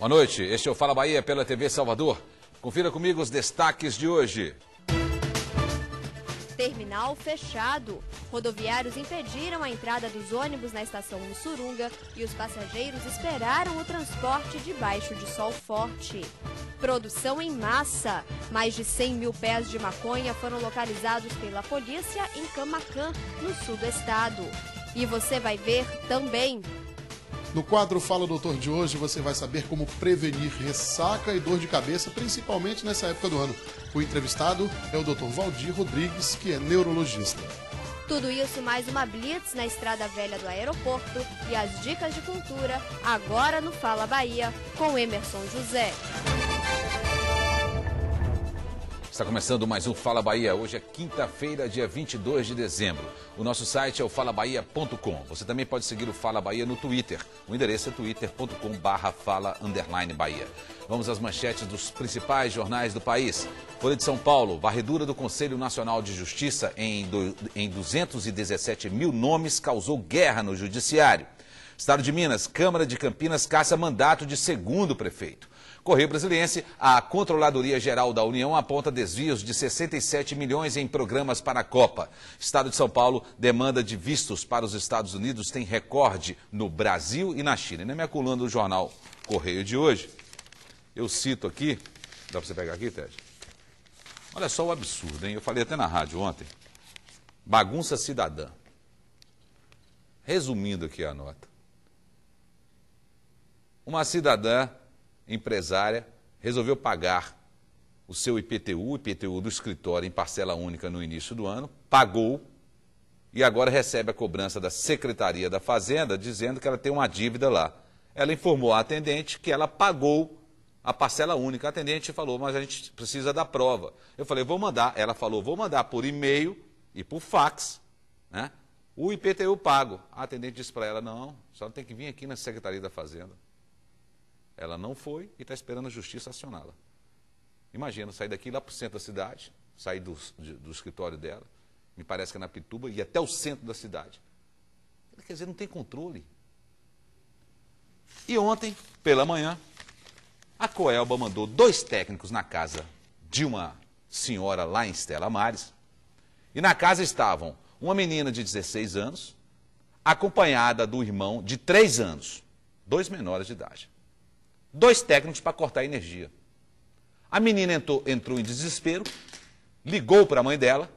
Boa noite, este é o Fala Bahia pela TV Salvador. Confira comigo os destaques de hoje. Terminal fechado. Rodoviários impediram a entrada dos ônibus na estação Mussurunga e os passageiros esperaram o transporte debaixo de sol forte. Produção em massa. Mais de 100 mil pés de maconha foram localizados pela polícia em Camaquã, no sul do estado. E você vai ver também... No quadro Fala Doutor de hoje, você vai saber como prevenir ressaca e dor de cabeça, principalmente nessa época do ano. O entrevistado é o Dr. Valdir Rodrigues, que é neurologista. Tudo isso mais uma blitz na Estrada Velha do aeroporto e as dicas de cultura agora no Fala Bahia com Emerson José. Está começando mais um Fala Bahia. Hoje é quinta-feira, dia 22 de dezembro. O nosso site é o falabahia.com. Você também pode seguir o Fala Bahia no Twitter. O endereço é twitter.com/fala_bahia. Vamos às manchetes dos principais jornais do país. Folha de São Paulo, varredura do Conselho Nacional de Justiça em 217 mil nomes causou guerra no Judiciário. Estado de Minas, Câmara de Campinas caça mandato de segundo prefeito. Correio Brasiliense, a Controladoria Geral da União aponta desvios de 67 milhões em programas para a Copa. Estado de São Paulo, demanda de vistos para os Estados Unidos tem recorde no Brasil e na China. E na minha coluna do jornal Correio de hoje, eu cito aqui, dá para você pegar aqui, Ted? Olha só o absurdo, hein? Eu falei até na rádio ontem. Bagunça cidadã. Resumindo aqui a nota. Uma cidadã empresária resolveu pagar o seu IPTU do escritório em parcela única no início do ano, pagou e agora recebe a cobrança da Secretaria da Fazenda dizendo que ela tem uma dívida lá. Ela informou a atendente que ela pagou a parcela única. A atendente falou, mas a gente precisa da prova. Eu falei, vou mandar. Ela falou, vou mandar por e-mail e por fax, né, o IPTU pago. A atendente disse para ela, não, a senhora tem que vir aqui na Secretaria da Fazenda. Ela não foi e está esperando a justiça acioná-la. Imagina, sair daqui lá para o centro da cidade, sair do escritório dela, me parece que é na Pituba, e até o centro da cidade. Quer dizer, não tem controle. E ontem, pela manhã, a Coelba mandou 2 técnicos na casa de uma senhora lá em Estela Maris. E na casa estavam uma menina de 16 anos, acompanhada do irmão de 3 anos, 2 menores de idade. 2 técnicos para cortar a energia. A menina entrou em desespero, ligou para a mãe dela.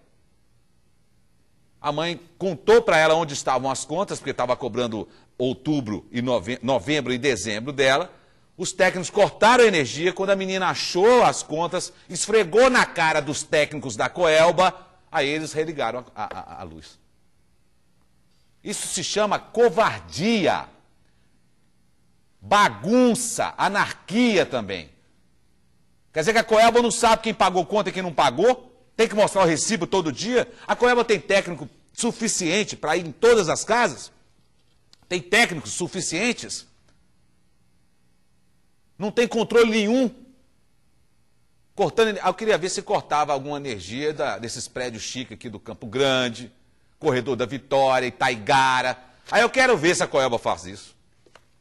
A mãe contou para ela onde estavam as contas, porque estava cobrando outubro, e novembro e dezembro dela. Os técnicos cortaram a energia. Quando a menina achou as contas, esfregou na cara dos técnicos da Coelba, aí eles religaram a luz. Isso se chama covardia. Bagunça, anarquia também. Quer dizer que a Coelba não sabe quem pagou conta e quem não pagou? Tem que mostrar o recibo todo dia? A Coelba tem técnico suficiente para ir em todas as casas? Tem técnicos suficientes? Não tem controle nenhum. Eu queria ver se cortava alguma energia desses prédios chiques aqui do Campo Grande, Corredor da Vitória, Itaigara. Aí eu quero ver se a Coelba faz isso.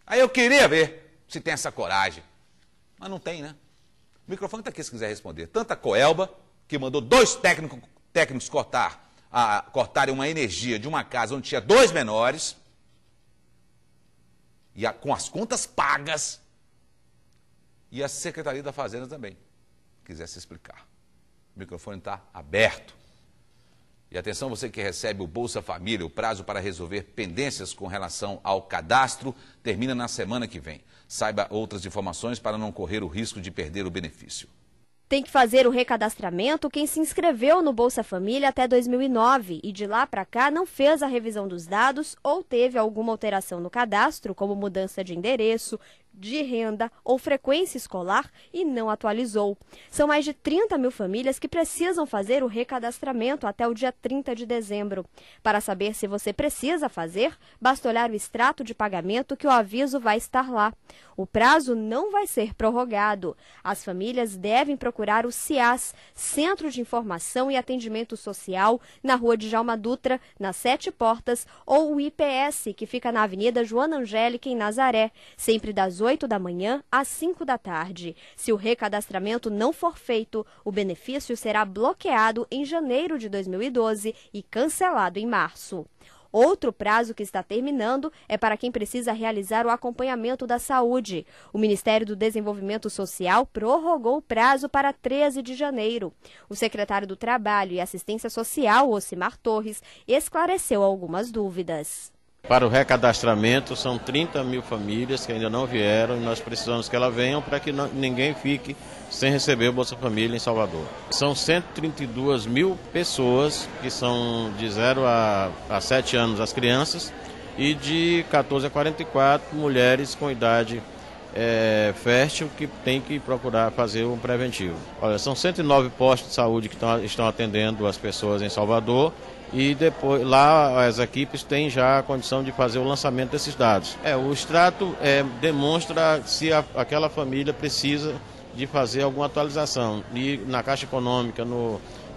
Aí eu queria ver se tem essa coragem. Mas não tem, né? O microfone está aqui se quiser responder. Tanto a Coelba, que mandou 2 técnicos cortarem uma energia de uma casa onde tinha 2 menores, e com as contas pagas, e a Secretaria da Fazenda também, quiser se explicar. O microfone está aberto. E atenção, você que recebe o Bolsa Família, o prazo para resolver pendências com relação ao cadastro termina na semana que vem. Saiba outras informações para não correr o risco de perder o benefício. Tem que fazer o recadastramento quem se inscreveu no Bolsa Família até 2009 e de lá para cá não fez a revisão dos dados ou teve alguma alteração no cadastro, como mudança de endereço, de renda ou frequência escolar e não atualizou. São mais de 30 mil famílias que precisam fazer o recadastramento até o dia 30 de dezembro. Para saber se você precisa fazer, basta olhar o extrato de pagamento que o aviso vai estar lá. O prazo não vai ser prorrogado. As famílias devem procurar o CIAS, Centro de Informação e Atendimento Social, na Rua Djalma Dutra, nas 7 Portas, ou o IPS, que fica na Avenida Joana Angélica, em Nazaré, sempre das 8 da manhã às 5 da tarde. Se o recadastramento não for feito, o benefício será bloqueado em janeiro de 2012 e cancelado em março. Outro prazo que está terminando é para quem precisa realizar o acompanhamento da saúde. O Ministério do Desenvolvimento Social prorrogou o prazo para 13 de janeiro. O secretário do Trabalho e Assistência Social, Ocimar Torres, esclareceu algumas dúvidas. Para o recadastramento, são 30 mil famílias que ainda não vieram e nós precisamos que elas venham para que ninguém fique sem receber o Bolsa Família em Salvador. São 132 mil pessoas que são de 0 a 7 anos as crianças e de 14 a 44 mulheres com idade fértil que tem que procurar fazer um preventivo. Olha, são 109 postos de saúde que estão atendendo as pessoas em Salvador. E depois lá as equipes têm já a condição de fazer o lançamento desses dados. O extrato demonstra se aquela família precisa de fazer alguma atualização. E na Caixa Econômica,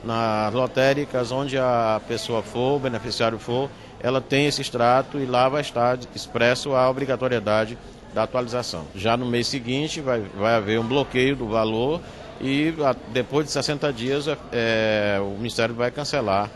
nas lotéricas, onde a pessoa for, o beneficiário for, ela tem esse extrato e lá vai estar expresso a obrigatoriedade da atualização. Já no mês seguinte vai haver um bloqueio do valor e depois de 60 dias o Ministério vai cancelar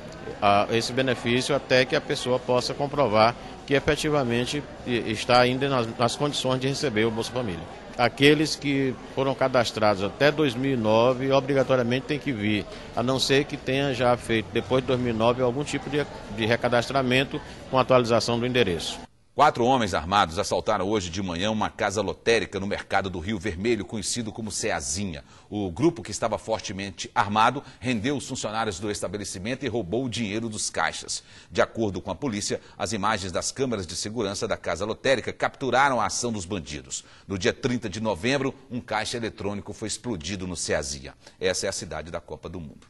esse benefício até que a pessoa possa comprovar que efetivamente está ainda nas condições de receber o Bolsa Família. Aqueles que foram cadastrados até 2009 obrigatoriamente têm que vir, a não ser que tenha já feito depois de 2009 algum tipo de recadastramento com atualização do endereço. 4 homens armados assaltaram hoje de manhã uma casa lotérica no mercado do Rio Vermelho, conhecido como Ceazinha. O grupo, que estava fortemente armado, rendeu os funcionários do estabelecimento e roubou o dinheiro dos caixas. De acordo com a polícia, as imagens das câmeras de segurança da casa lotérica capturaram a ação dos bandidos. No dia 30 de novembro, um caixa eletrônico foi explodido no Ceazinha. Essa é a cidade da Copa do Mundo.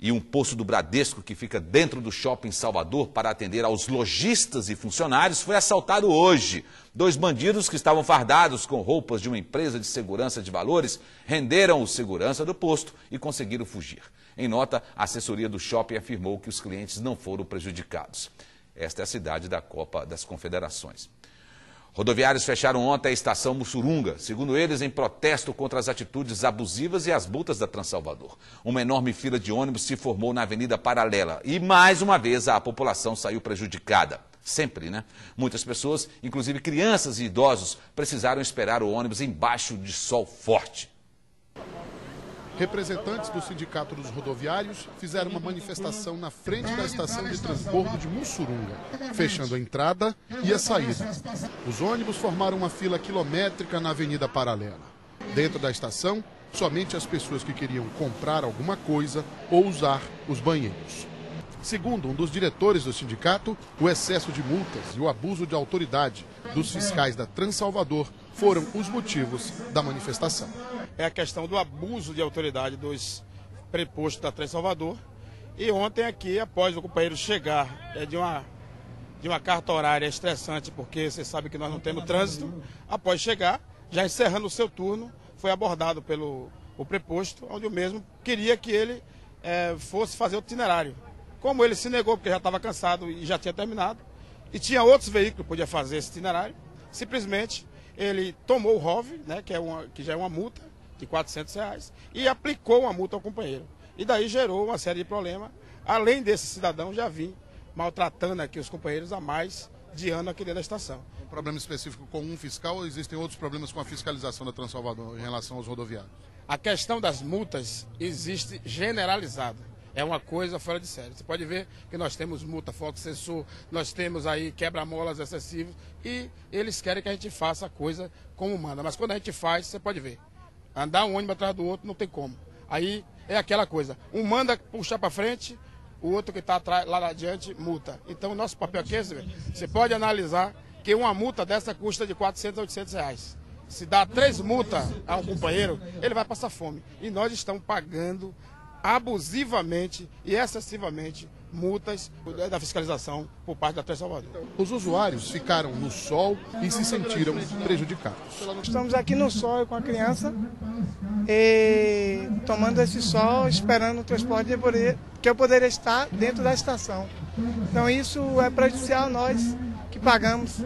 E um posto do Bradesco, que fica dentro do shopping Salvador para atender aos lojistas e funcionários, foi assaltado hoje. 2 bandidos que estavam fardados com roupas de uma empresa de segurança de valores renderam o segurança do posto e conseguiram fugir. Em nota, a assessoria do shopping afirmou que os clientes não foram prejudicados. Esta é a cidade da Copa das Confederações. Rodoviários fecharam ontem a estação Mussurunga, segundo eles, em protesto contra as atitudes abusivas e as multas da Transalvador. Uma enorme fila de ônibus se formou na Avenida Paralela e, mais uma vez, a população saiu prejudicada. Sempre, né? Muitas pessoas, inclusive crianças e idosos, precisaram esperar o ônibus embaixo de sol forte. Representantes do Sindicato dos Rodoviários fizeram uma manifestação na frente da estação de transbordo de Mussurunga, fechando a entrada e a saída. Os ônibus formaram uma fila quilométrica na Avenida Paralela. Dentro da estação, somente as pessoas que queriam comprar alguma coisa ou usar os banheiros. Segundo um dos diretores do sindicato, o excesso de multas e o abuso de autoridade dos fiscais da Transalvador foram os motivos da manifestação. É a questão do abuso de autoridade dos prepostos da Transalvador. E ontem aqui, após o companheiro chegar de uma carta horária estressante, porque você sabe que nós não temos trânsito, após chegar, já encerrando o seu turno, foi abordado pelo preposto, onde o mesmo queria que ele fosse fazer o itinerário. Como ele se negou, porque já estava cansado e já tinha terminado, e tinha outros veículos que podiam fazer esse itinerário, simplesmente ele tomou o ROV, né, que já é uma multa de R$400, e aplicou uma multa ao companheiro. E daí gerou uma série de problemas, além desse cidadão já vir maltratando aqui os companheiros há mais de ano aqui dentro da estação. Um problema específico com um fiscal ou existem outros problemas com a fiscalização da Transalvador em relação aos rodoviários? A questão das multas existe generalizada. É uma coisa fora de série. Você pode ver que nós temos multa, foco sensor, nós temos aí quebra-molas excessivos e eles querem que a gente faça a coisa como manda. Mas quando a gente faz, você pode ver, andar um ônibus atrás do outro não tem como. Aí é aquela coisa, um manda puxar para frente, o outro que está lá adiante multa. Então o nosso papel aqui é esse, você pode analisar que uma multa dessa custa de R$400 a R$800. Se dá 3 multas a um companheiro, ele vai passar fome. E nós estamos pagando abusivamente e excessivamente multas da fiscalização por parte da Transalvador. Os usuários ficaram no sol e se sentiram prejudicados. Estamos aqui no sol com a criança, tomando esse sol, esperando o transporte que eu poderia estar dentro da estação. Então isso é prejudicial a nós, que que pagamos.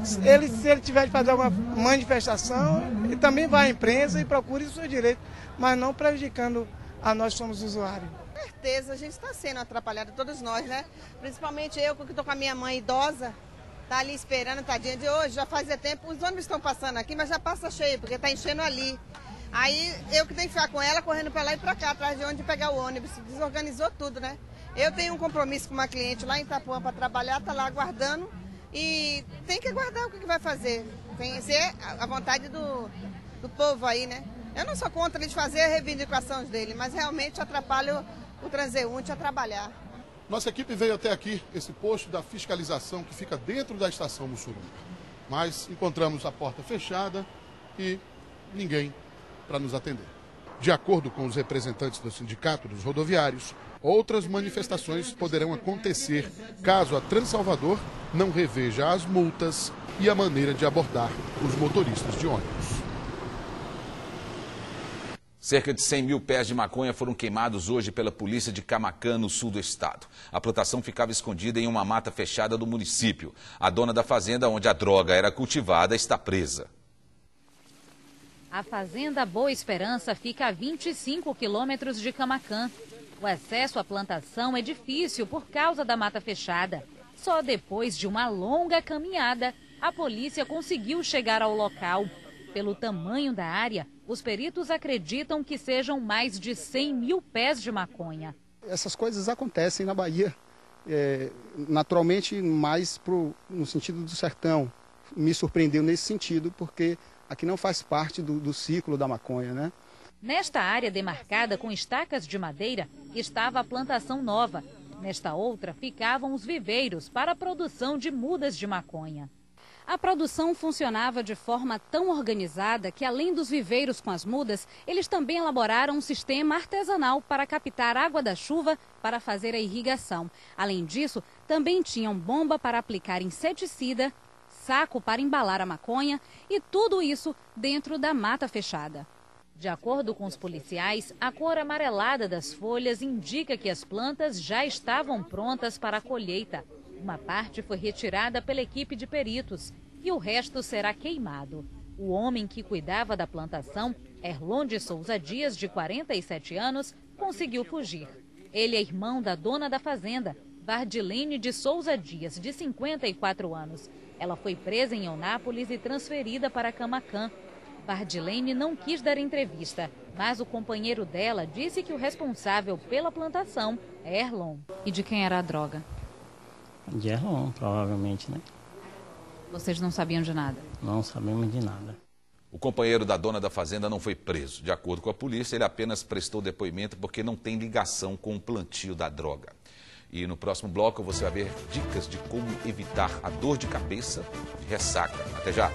Se ele tiver de fazer alguma manifestação, ele também vai à imprensa e procure o seu direito, mas não prejudicando a nós que somos usuários. Com certeza, a gente está sendo atrapalhado, todos nós, né? Principalmente eu, que estou com a minha mãe idosa, tá ali esperando, tadinha de hoje, já fazia tempo, os ônibus estão passando aqui, mas já passa cheio, porque está enchendo ali. Aí eu que tenho que ficar com ela, correndo para lá e para cá, atrás de onde pegar o ônibus, desorganizou tudo, né? Eu tenho um compromisso com uma cliente lá em Itapuã para trabalhar, tá lá aguardando e tem que aguardar o que vai fazer. Tem que ser a vontade do povo aí, né? Eu não sou contra eles fazer reivindicações dele, mas realmente atrapalha o transeunte a trabalhar. Nossa equipe veio até aqui, esse posto da fiscalização que fica dentro da estação Mussurunga. Mas encontramos a porta fechada e ninguém para nos atender. De acordo com os representantes do Sindicato dos Rodoviários, outras manifestações poderão acontecer caso a Transalvador não reveja as multas e a maneira de abordar os motoristas de ônibus. Cerca de 100 mil pés de maconha foram queimados hoje pela polícia de Camaquã, no sul do estado. A plantação ficava escondida em uma mata fechada do município. A dona da fazenda onde a droga era cultivada está presa. A fazenda Boa Esperança fica a 25 quilômetros de Camaquã. O acesso à plantação é difícil por causa da mata fechada. Só depois de uma longa caminhada, a polícia conseguiu chegar ao local. Pelo tamanho da área, os peritos acreditam que sejam mais de 100 mil pés de maconha. Essas coisas acontecem na Bahia, naturalmente mais no sentido do sertão. Me surpreendeu nesse sentido, porque aqui não faz parte do ciclo da maconha, né? Nesta área demarcada com estacas de madeira estava a plantação nova. Nesta outra ficavam os viveiros para a produção de mudas de maconha. A produção funcionava de forma tão organizada que, além dos viveiros com as mudas, eles também elaboraram um sistema artesanal para captar água da chuva para fazer a irrigação. Além disso, também tinham bomba para aplicar inseticida, saco para embalar a maconha e tudo isso dentro da mata fechada. De acordo com os policiais, a cor amarelada das folhas indica que as plantas já estavam prontas para a colheita. Uma parte foi retirada pela equipe de peritos e o resto será queimado. O homem que cuidava da plantação, Erlon de Souza Dias, de 47 anos, conseguiu fugir. Ele é irmão da dona da fazenda, Vardilene de Souza Dias, de 54 anos. Ela foi presa em Eunápolis e transferida para Camaquã. Vardilene não quis dar entrevista, mas o companheiro dela disse que o responsável pela plantação é Erlon. E de quem era a droga? De Erlon, provavelmente, né? Vocês não sabiam de nada? Não sabemos de nada. O companheiro da dona da fazenda não foi preso. De acordo com a polícia, ele apenas prestou depoimento porque não tem ligação com o plantio da droga. E no próximo bloco você vai ver dicas de como evitar a dor de cabeça e ressaca. Até já!